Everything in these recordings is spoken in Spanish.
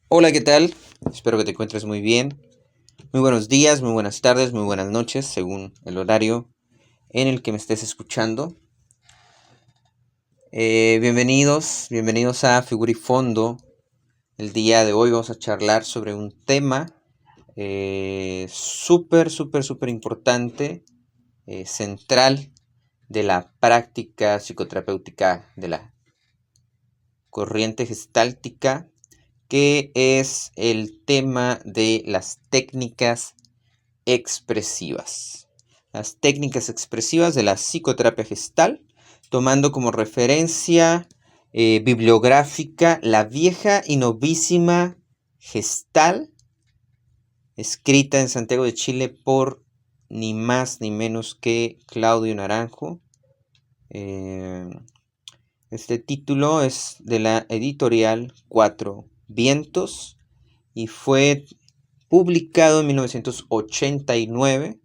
Hola, ¿qué tal? Espero que te encuentres muy bien. Muy buenos días, muy buenas tardes, muy buenas noches, según el horario en el que me estés escuchando. Bienvenidos a Figura y Fondo. El día de hoy vamos a charlar sobre un tema súper importante, central de la práctica psicoterapéutica de la corriente gestáltica, que es el tema de las técnicas expresivas. Las técnicas expresivas de la psicoterapia gestal, tomando como referencia bibliográfica la vieja y novísima Gestal, escrita en Santiago de Chile por ni más ni menos que Claudio Naranjo. Este título es de la editorial Cuatro Vientos y fue publicado en 1989.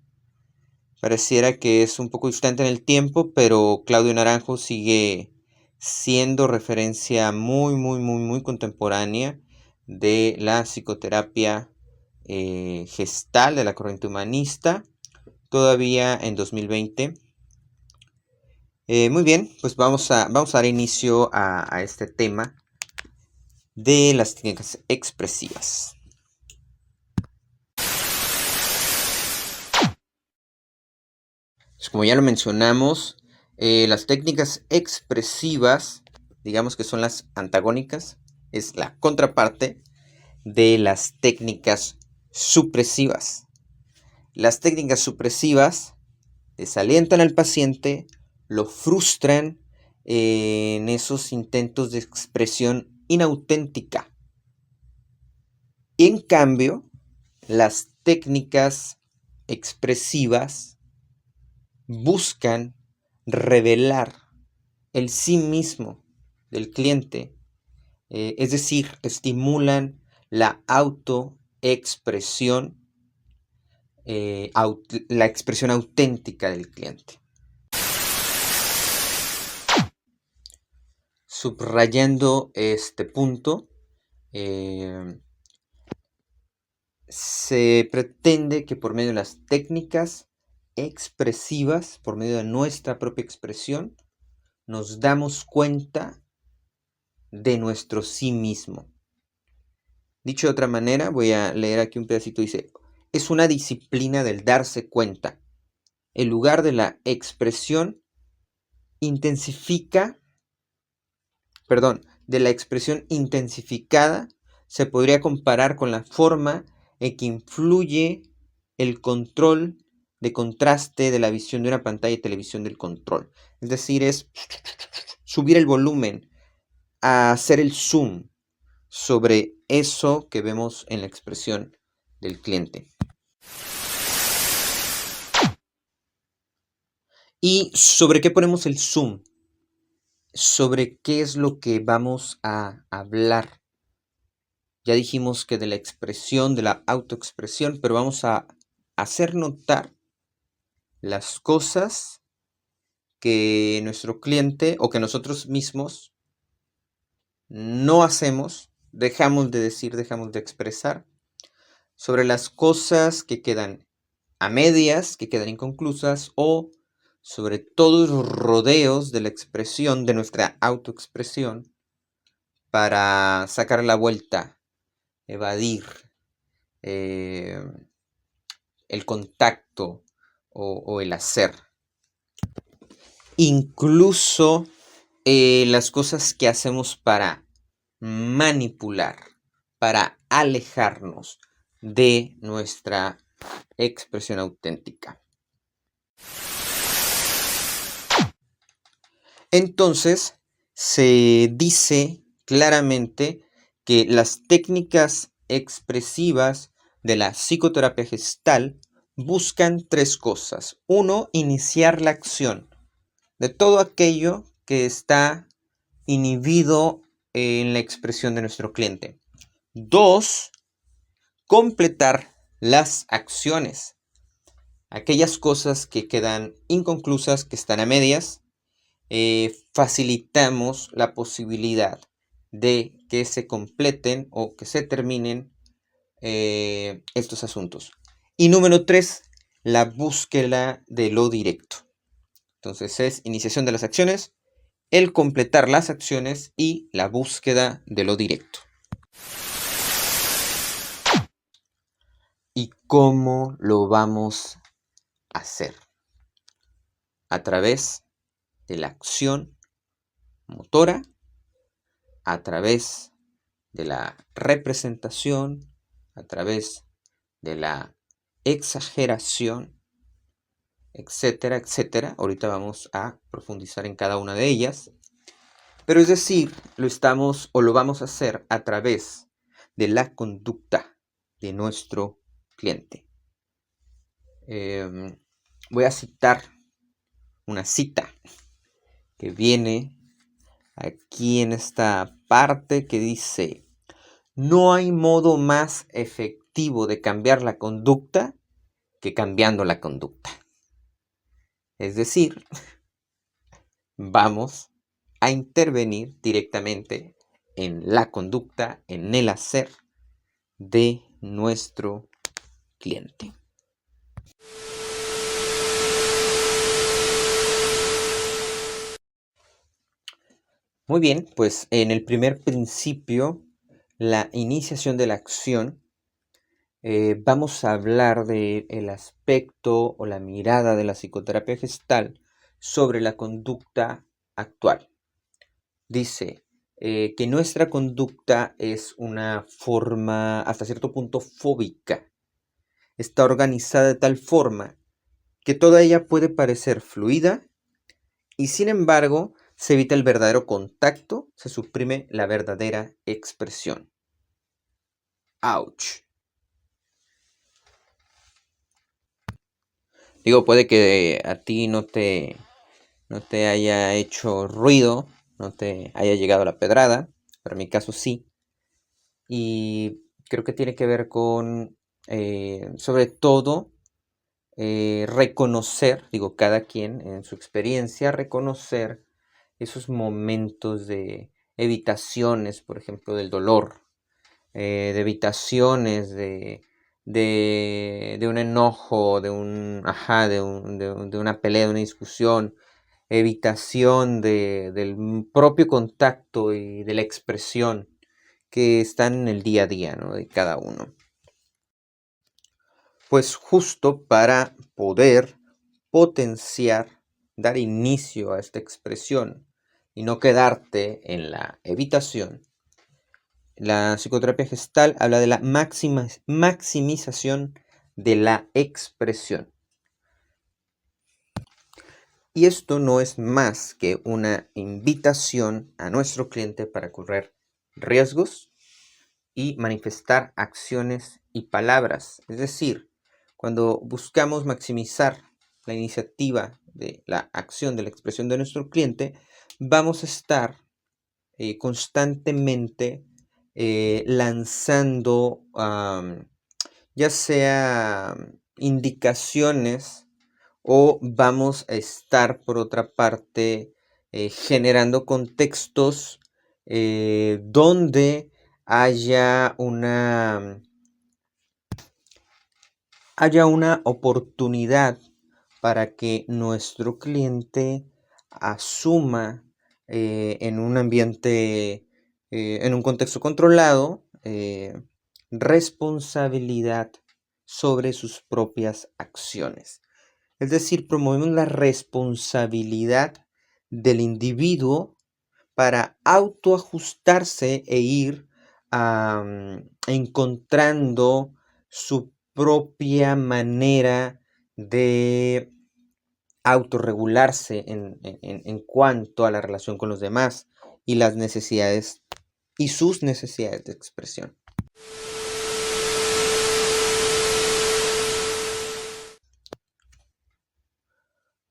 Pareciera que es un poco distante en el tiempo, pero Claudio Naranjo sigue siendo referencia muy contemporánea de la psicoterapia gestal, de la corriente humanista, todavía en 2020. Muy bien, pues vamos a dar inicio a este tema de las técnicas expresivas. Pues como ya lo mencionamos, las técnicas expresivas, digamos que son las antagónicas, es la contraparte de las técnicas supresivas. Las técnicas supresivas desalientan al paciente, lo frustran en esos intentos de expresión inauténtica. Y en cambio, las técnicas expresivas buscan revelar el sí mismo del cliente, es decir, estimulan la autoexpresión, la expresión auténtica del cliente. Subrayando este punto, se pretende que por medio de las técnicas expresivas, por medio de nuestra propia expresión, nos damos cuenta de nuestro sí mismo. Dicho de otra manera, voy a leer aquí un pedacito, dice, es una disciplina del darse cuenta. El lugar de la expresión de la expresión intensificada se podría comparar con la forma en que influye el control de contraste de la visión de una pantalla de televisión del control. Es decir, es subir el volumen, a hacer el zoom sobre eso que vemos en la expresión del cliente. ¿Y sobre qué ponemos el zoom? Sobre qué es lo que vamos a hablar. Ya dijimos que de la expresión, de la autoexpresión, pero vamos a hacer notar las cosas que nuestro cliente o que nosotros mismos no hacemos, dejamos de decir, dejamos de expresar, sobre las cosas que quedan a medias, que quedan inconclusas, o sobre todos los rodeos de la expresión, de nuestra autoexpresión, para sacar la vuelta, evadir el contacto o el hacer. Incluso las cosas que hacemos para manipular, para alejarnos de nuestra expresión auténtica. Entonces, se dice claramente que las técnicas expresivas de la psicoterapia gestal buscan tres cosas. Uno, iniciar la acción de todo aquello que está inhibido en la expresión de nuestro cliente. Dos, completar las acciones. Aquellas cosas que quedan inconclusas, que están a medias, facilitamos la posibilidad de que se completen o que se terminen estos asuntos. Y número 3, la búsqueda de lo directo. Entonces es iniciación de las acciones, el completar las acciones y la búsqueda de lo directo. ¿Y cómo lo vamos a hacer? A través de la acción motora, a través de la representación, a través de la exageración, etcétera, etcétera. Ahorita vamos a profundizar en cada una de ellas. Pero es decir, lo vamos a hacer a través de la conducta de nuestro cliente. Voy a citar una cita que viene aquí en esta parte que dice: no hay modo más efectivo de cambiar la conducta que cambiando la conducta. Es decir, vamos a intervenir directamente en la conducta, en el hacer de nuestro cliente. Muy bien, pues en el primer principio, la iniciación de la acción, vamos a hablar del aspecto o la mirada de la psicoterapia gestal sobre la conducta actual. Dice que nuestra conducta es una forma hasta cierto punto fóbica. Está organizada de tal forma que toda ella puede parecer fluida y sin embargo se evita el verdadero contacto, se suprime la verdadera expresión. ¡Auch! Digo, puede que a ti no te haya hecho ruido, no te haya llegado la pedrada, pero en mi caso sí. Y creo que tiene que ver con, sobre todo, reconocer, digo, cada quien en su experiencia, reconocer esos momentos de evitaciones, por ejemplo, del dolor, de evitaciones de un enojo, de una pelea, de una discusión, evitación del propio contacto y de la expresión que están en el día a día, ¿no?, de cada uno. Pues justo para poder potenciar, dar inicio a esta expresión y no quedarte en la evitación, la psicoterapia gestal habla de la maximización de la expresión. Y esto no es más que una invitación a nuestro cliente para correr riesgos y manifestar acciones y palabras. Es decir, cuando buscamos maximizar la iniciativa de la acción, de la expresión de nuestro cliente, vamos a estar constantemente lanzando ya sea indicaciones o vamos a estar por otra parte generando contextos donde haya una oportunidad para que nuestro cliente asuma en un ambiente, en un contexto controlado, responsabilidad sobre sus propias acciones. Es decir, promovemos la responsabilidad del individuo para autoajustarse e ir encontrando su propia manera de autorregularse en cuanto a la relación con los demás y las necesidades y sus necesidades de expresión.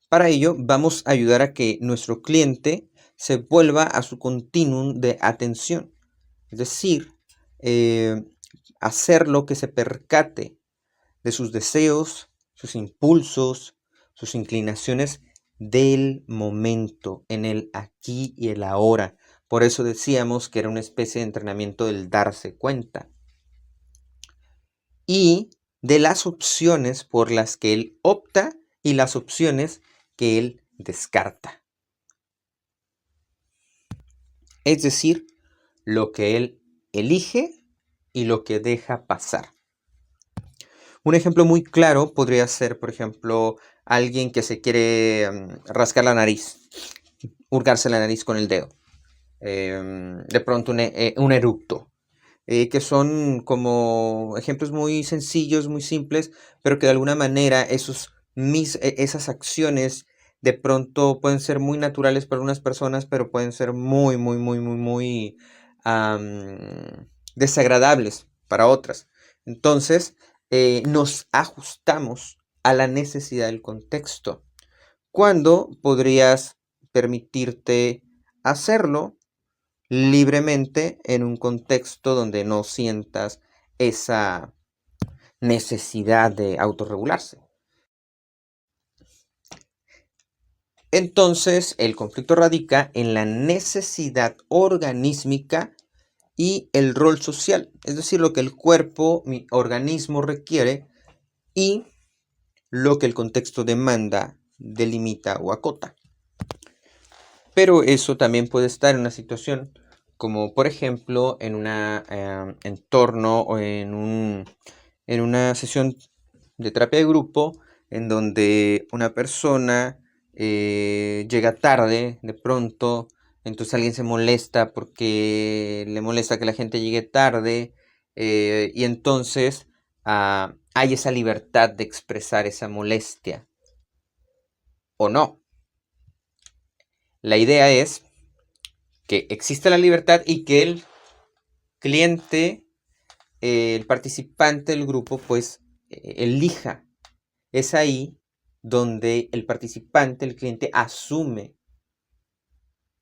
Para ello, vamos a ayudar a que nuestro cliente se vuelva a su continuum de atención. Es decir, hacerlo que se percate de sus deseos, sus impulsos, sus inclinaciones del momento, en el aquí y el ahora, Por eso decíamos que era una especie de entrenamiento del darse cuenta. Y de las opciones por las que él opta y las opciones que él descarta. Es decir, lo que él elige y lo que deja pasar. Un ejemplo muy claro podría ser, por ejemplo, alguien que se quiere rascar la nariz, hurgarse la nariz con el dedo. De pronto un eructo. Que son como ejemplos muy sencillos, muy simples, pero que de alguna manera esas acciones de pronto pueden ser muy naturales para unas personas, pero pueden ser muy, muy, muy, muy, muy desagradables para otras. Entonces, nos ajustamos a la necesidad del contexto. ¿Cuándo podrías permitirte hacerlo libremente en un contexto donde no sientas esa necesidad de autorregularse? Entonces, el conflicto radica en la necesidad organísmica y el rol social, es decir, lo que el cuerpo, mi organismo requiere y lo que el contexto demanda, delimita o acota. Pero eso también puede estar en una situación como, por ejemplo, en un entorno o en una sesión de terapia de grupo en donde una persona llega tarde de pronto, entonces alguien se molesta porque le molesta que la gente llegue tarde, y entonces hay esa libertad de expresar esa molestia o no. La idea es que exista la libertad y que el cliente, el participante del grupo, pues elija. Es ahí donde el participante, el cliente,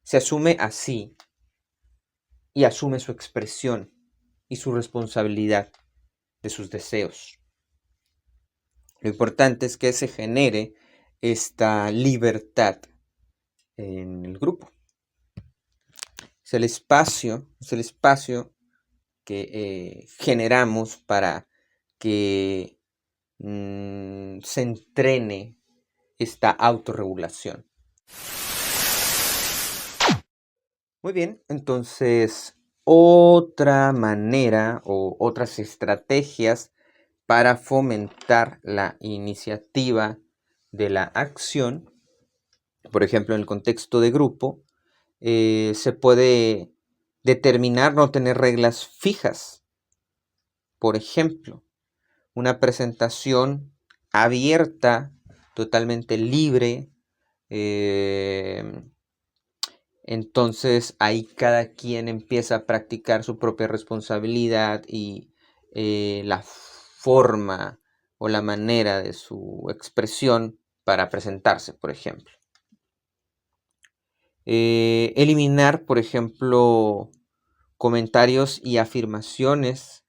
se asume así y asume su expresión y su responsabilidad de sus deseos. Lo importante es que se genere esta libertad en el grupo. Es el espacio que generamos para que se entrene esta autorregulación. Muy bien, entonces otra manera o otras estrategias para fomentar la iniciativa de la acción, por ejemplo, en el contexto de grupo, se puede determinar no tener reglas fijas. Por ejemplo, una presentación abierta, totalmente libre. Entonces ahí cada quien empieza a practicar su propia responsabilidad y la forma o la manera de su expresión para presentarse, por ejemplo. Eliminar, por ejemplo, comentarios y afirmaciones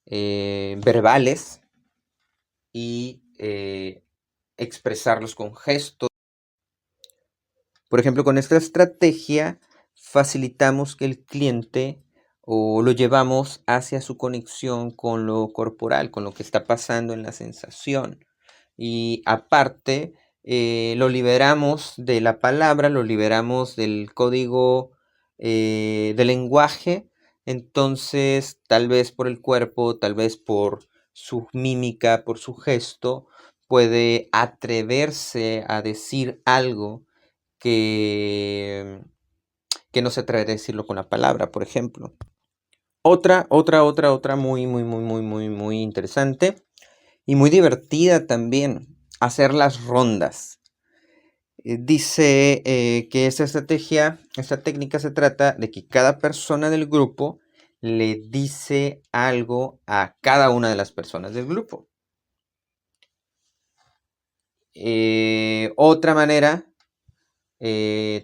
verbales y expresarlos con gestos. Por ejemplo, con esta estrategia facilitamos que el cliente o lo llevamos hacia su conexión con lo corporal, con lo que está pasando en la sensación. Y aparte, lo liberamos de la palabra, lo liberamos del código del lenguaje. Entonces, tal vez por el cuerpo, tal vez por su mímica, por su gesto, puede atreverse a decir algo que, que no se atreve a decirlo con la palabra, por ejemplo. Otra muy, muy, muy, muy, muy, muy interesante y muy divertida también, hacer las rondas. Dice que esta técnica se trata de que cada persona del grupo le dice algo a cada una de las personas del grupo. Otra manera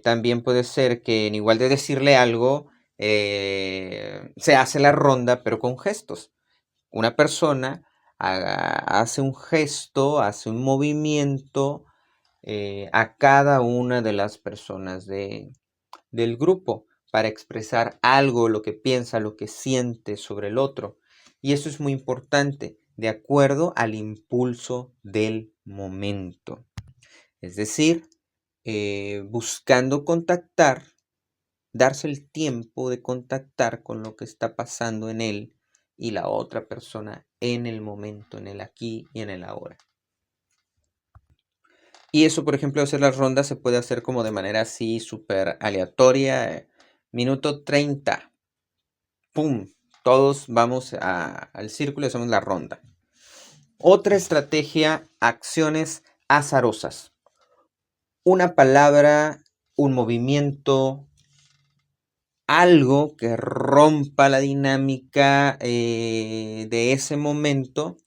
también puede ser que en igual de decirle algo, se hace la ronda, pero con gestos. Una persona hace un gesto, hace un movimiento a cada una de las personas del grupo. para expresar algo, lo que piensa, lo que siente sobre el otro. Y eso es muy importante, de acuerdo al impulso del momento. Es decir, buscando contactar, darse el tiempo de contactar con lo que está pasando en él y la otra persona en el momento, en el aquí y en el ahora. Y eso, por ejemplo, hacer las rondas se puede hacer como de manera así súper aleatoria. Minuto 30. ¡Pum! Todos vamos al círculo y hacemos la ronda. Otra estrategia, acciones azarosas. Una palabra, un movimiento, algo que rompa la dinámica de ese momento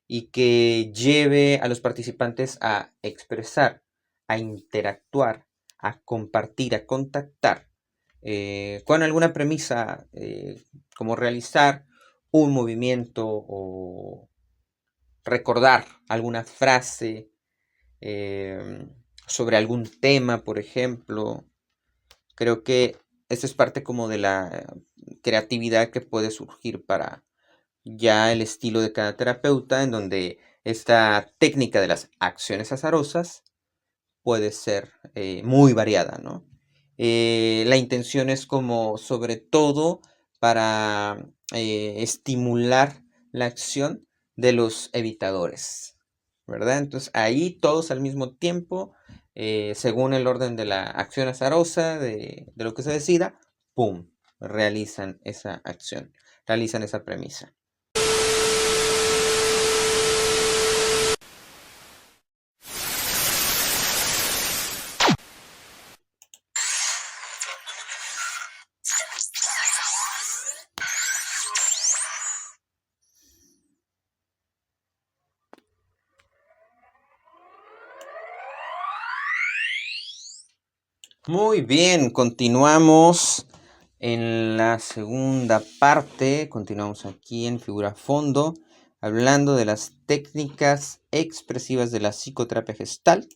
y que lleve a los participantes a expresar, a interactuar, a compartir, a contactar con alguna premisa, como realizar un movimiento o recordar alguna frase sobre algún tema, por ejemplo. Creo que esta es parte como de la creatividad que puede surgir para ya el estilo de cada terapeuta, en donde esta técnica de las acciones azarosas puede ser muy variada, ¿no? La intención es como sobre todo para estimular la acción de los evitadores, ¿verdad? Entonces ahí todos al mismo tiempo, según el orden de la acción azarosa, de lo que se decida, ¡pum! Realizan esa acción, realizan esa premisa. Muy bien, continuamos en la segunda parte, continuamos aquí en figura fondo, hablando de las técnicas expresivas de la psicoterapia Gestalt.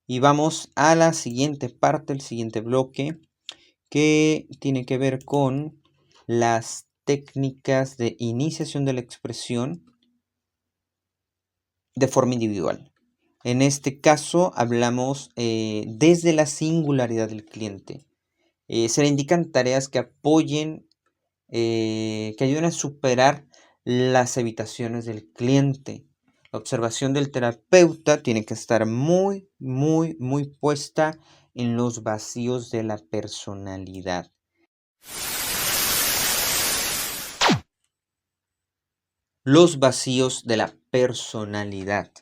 Y vamos a la siguiente parte, el siguiente bloque, que tiene que ver con las técnicas de iniciación de la expresión de forma individual. En este caso hablamos desde la singularidad del cliente. Se le indican tareas que apoyen, que ayuden a superar las evitaciones del cliente. La observación del terapeuta tiene que estar muy, muy, muy puesta en los vacíos de la personalidad. Los vacíos de la personalidad.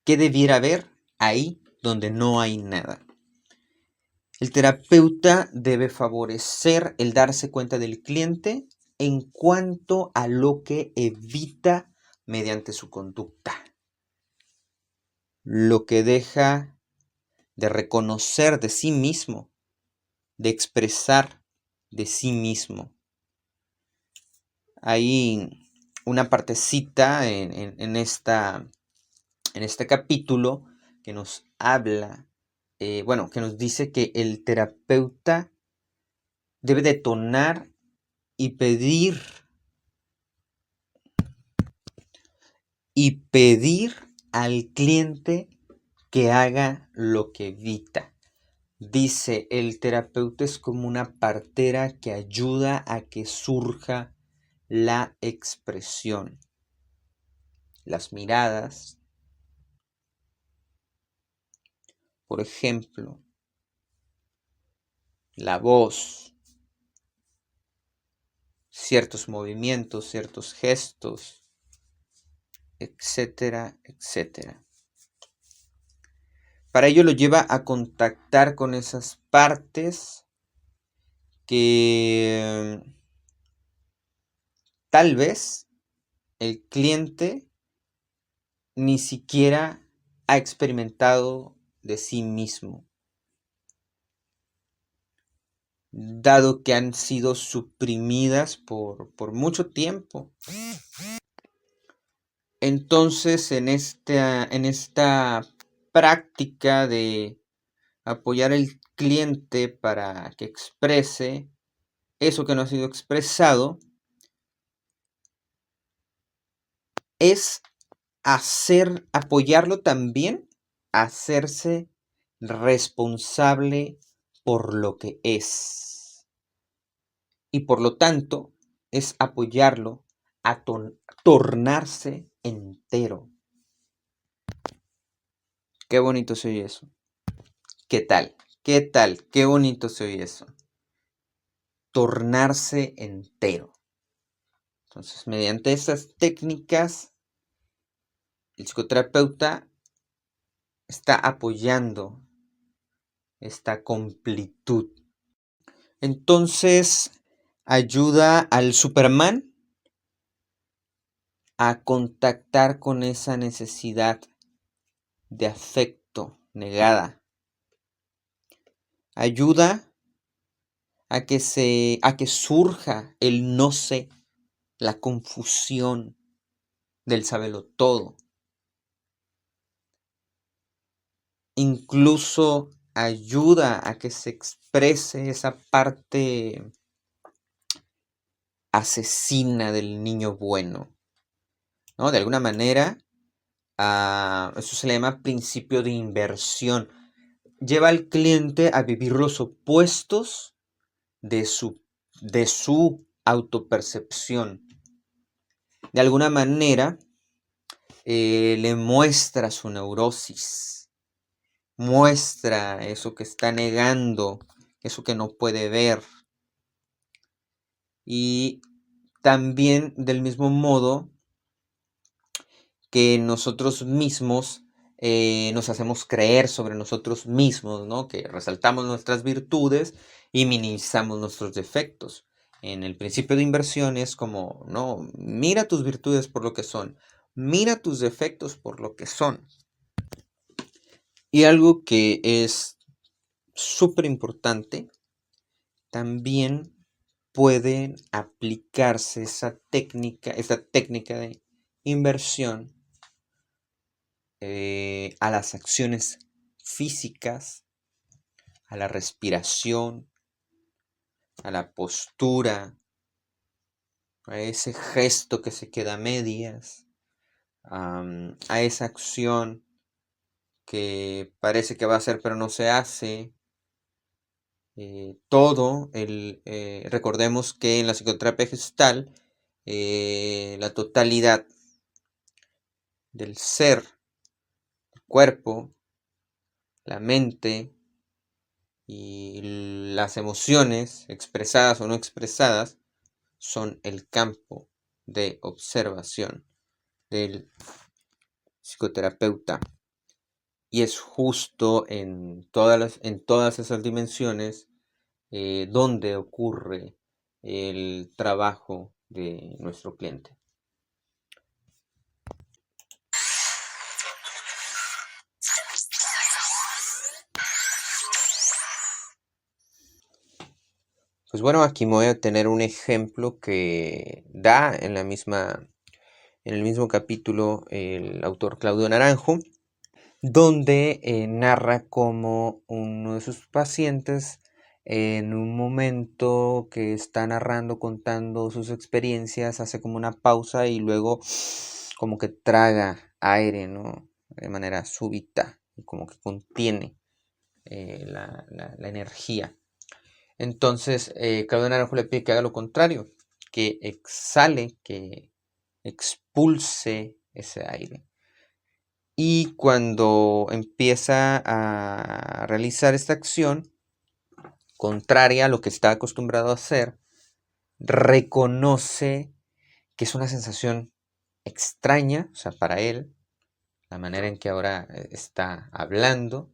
¿Qué debiera haber ahí donde no hay nada? El terapeuta debe favorecer el darse cuenta del cliente en cuanto a lo que evita mediante su conducta, lo que deja de reconocer de sí mismo, de expresar de sí mismo. Hay una partecita en este capítulo que nos habla, que nos dice que el terapeuta debe detonar y pedir al cliente que haga lo que evita. Dice, el terapeuta es como una partera que ayuda a que surja la expresión, las miradas, por ejemplo, la voz, ciertos movimientos, ciertos gestos, etcétera, etcétera. Para ello lo lleva a contactar con esas partes que tal vez el cliente ni siquiera ha experimentado de sí mismo, dado que han sido suprimidas por mucho tiempo. Entonces, en esta práctica de apoyar cliente para que exprese eso que no ha sido expresado, es apoyarlo también a hacerse responsable por lo que es. Y por lo tanto, es apoyarlo a tornarse entero. Qué bonito se oye eso. ¿Qué tal? ¿Qué tal? Qué bonito se oye eso. Tornarse entero. Entonces, mediante esas técnicas, el psicoterapeuta está apoyando esta completud. Entonces, ayuda al Superman a contactar con esa necesidad de afecto negada. Ayuda a que surja el no sé, la confusión del saberlo todo. Incluso ayuda a que se exprese esa parte asesina del niño bueno, ¿no? De alguna manera, eso se le llama principio de inversión. Lleva al cliente a vivir los opuestos de su autopercepción. De alguna manera, le muestra su neurosis, muestra eso que está negando, eso que no puede ver. Y también del mismo modo que nosotros mismos nos hacemos creer sobre nosotros mismos, ¿no? Que resaltamos nuestras virtudes y minimizamos nuestros defectos. En el principio de inversión es como, no, mira tus virtudes por lo que son, mira tus defectos por lo que son. Y algo que es súper importante, también pueden aplicarse esta técnica de inversión a las acciones físicas, a la respiración, a la postura, a ese gesto que se queda a medias, a esa acción que parece que va a hacer pero no se hace. Recordemos que en la psicoterapia gestal, la totalidad del ser, el cuerpo, la mente y las emociones, expresadas o no expresadas, son el campo de observación del psicoterapeuta. Y es justo en todas esas dimensiones donde ocurre el trabajo de nuestro cliente. Pues bueno, aquí me voy a tener un ejemplo que da en el mismo capítulo el autor Claudio Naranjo, donde narra cómo uno de sus pacientes, en un momento que está narrando, contando sus experiencias, hace como una pausa y luego como que traga aire, ¿no? De manera súbita, y como que contiene la energía. Entonces, Claudio Naranjo le pide que haga lo contrario, que exhale, que expulse ese aire. Y cuando empieza a realizar esta acción, contraria a lo que está acostumbrado a hacer, reconoce que es una sensación extraña, o sea, para él, la manera en que ahora está hablando,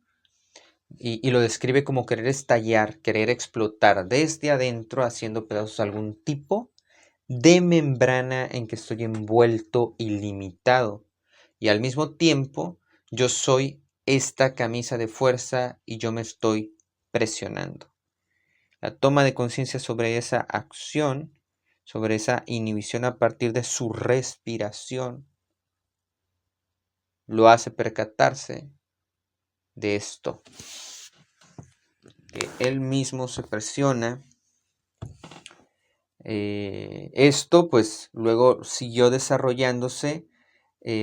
y lo describe como querer estallar, querer explotar desde adentro, haciendo pedazos algún tipo de membrana en que estoy envuelto y limitado. Y al mismo tiempo, yo soy esta camisa de fuerza y yo me estoy presionando. La toma de conciencia sobre esa acción, sobre esa inhibición a partir de su respiración, lo hace percatarse de esto. que él mismo se presiona. Esto pues luego siguió desarrollándose,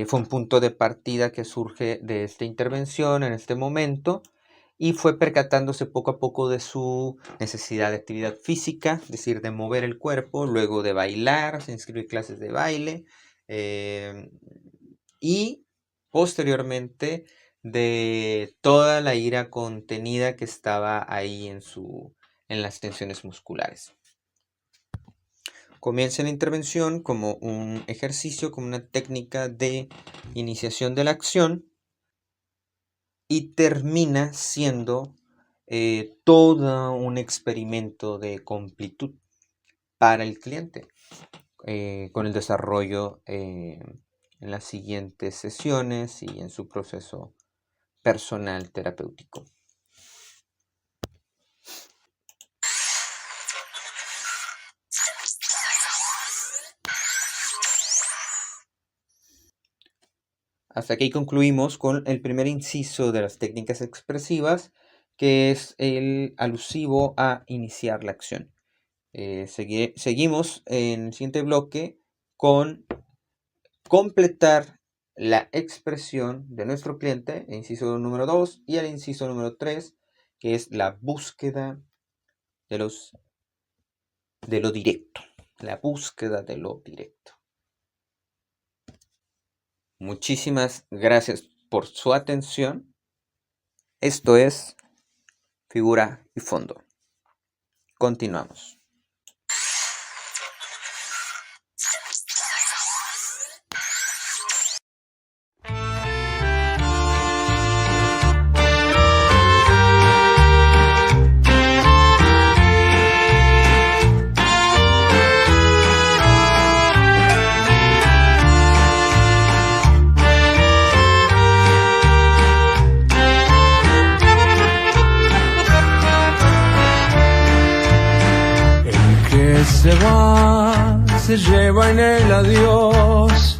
fue un punto de partida que surge de esta intervención en este momento, y fue percatándose poco a poco de su necesidad de actividad física, es decir, de mover el cuerpo, luego de bailar, se inscribió en clases de baile, y posteriormente de toda la ira contenida que estaba ahí en las tensiones musculares. Comienza la intervención como un ejercicio, como una técnica de iniciación de la acción, y termina siendo todo un experimento de completud para el cliente, con el desarrollo en las siguientes sesiones y en su proceso personal terapéutico. Hasta aquí concluimos con el primer inciso de las técnicas expresivas, que es el alusivo a iniciar la acción. Seguimos en el siguiente bloque con completar la expresión de nuestro cliente, el inciso número 2, y el inciso número 3, que es la búsqueda de lo directo. La búsqueda de lo directo. Muchísimas gracias por su atención. Esto es Figura y Fondo. Continuamos. Se va, se lleva en el adiós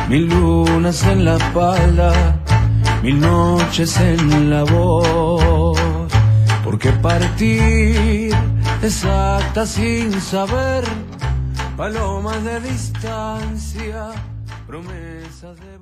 1000 lunas en la espalda, 1000 noches en la voz. Porque partir exacta sin saber, palomas de distancia, promesas de